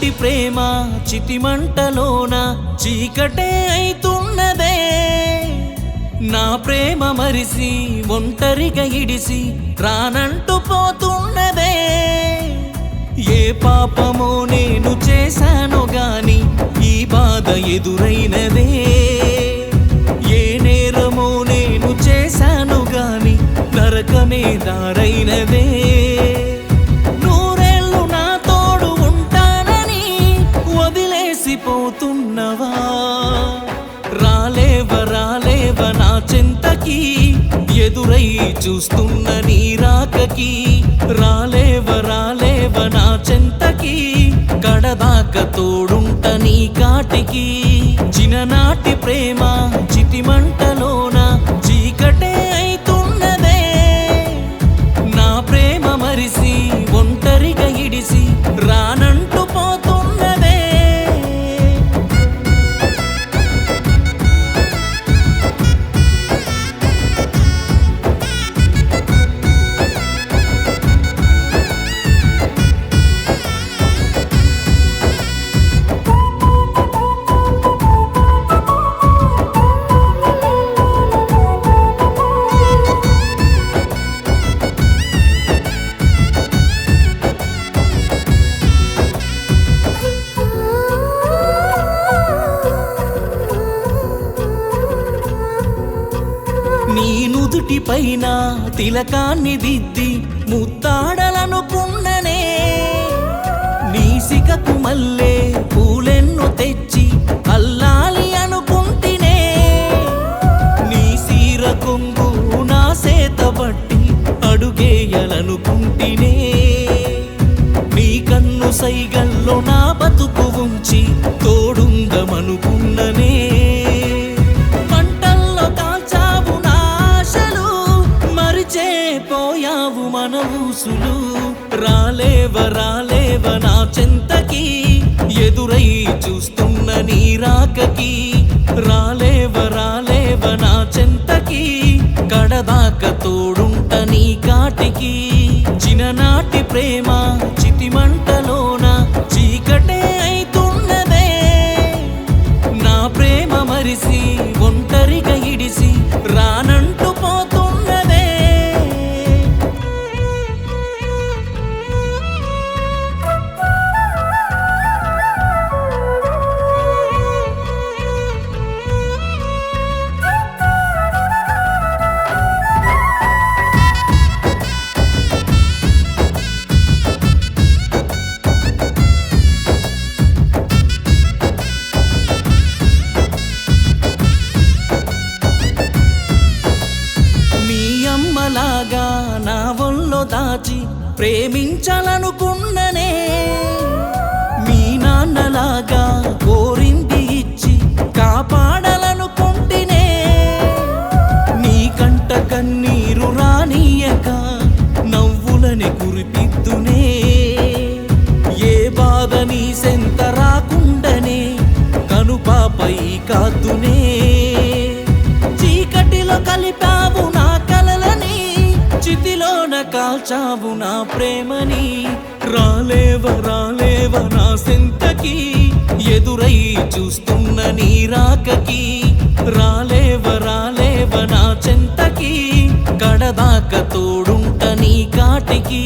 చిన్ననాటి ప్రేమ చితిమంటలోన చీకటే అయితున్నదే నా ప్రేమ మరిసి ఒంటరిగా ఇడిసి రానంటూ పోతున్నదే ఏ పాపమో నేను చేశానో గాని ఈ బాధ ఎదురైనదే ఏ నేరమో నేను చేశాను గాని నరకమే దారైనదే నూరేళ్ళు నా తోడు ఉంటానని వదిలేసిపోతున్నవా రాలేవ నా చెంతకి ఎదురై చూస్తున్న నీ రాకకి రాలేవ నా చెంతకి కడదాక తోడుంట నీ కాటికి చిన్ననాటి ప్రేమ చితిమంటలోన చీకటే అయితున్నదే నా ప్రేమ మరిసి ఒంటరిగా ఇడిసి రానంటూ పోతున్నదే నీ నుదుటి పైన తిలకాన్ని దిద్ది ముత్తాడలనుకున్ననే నీ సిగకు మల్లె పూలెన్ను తెచ్చి అల్లాలి అనుకుంటినే నీ సీర కొంగు నా సేత బట్టి అడుగేయాలనుకుంటినే నీ కన్ను సైగల్లో నా బతుకు ఉంచి తోడుందమనుకున్ననే పోయావు మన ఊసులు రాలేవ నా చెంతకి ఎదురై చూస్తున్న నీ రాకకి రాలేవ నా చెంతకి కడదాక తోడుంట నీ కాటికి చిన్ననాటి ప్రేమ చితిమంటలోన చీకటే అయితున్నదే నా ప్రేమ మరిసి ఒంటరిగా ఇడిసి రానంటూ పోతున్నదే లాగా నా ఒళ్ళో దాచి ప్రేమించాలనుకున్ననే మీ నాన్నలాగా కోరింది ఇచ్చి కాపాడాలనుకుంటేనే నీ కంట కన్నీరు రానియక నవ్వులని కురిపిద్దునే ఏ బాధ నీ సెంత రాకుండనే కనుపాపై కాదునే చీకటిలో కలిపావు నా కలలని చితిలోన కాల్చావు నా ప్రేమని రాలేవ నా సెంతకి ఎదురై చూస్తున్న నీ రాకకి రాలేవ నా చెంతకి కడదాక తోడుంట నీ కాటికి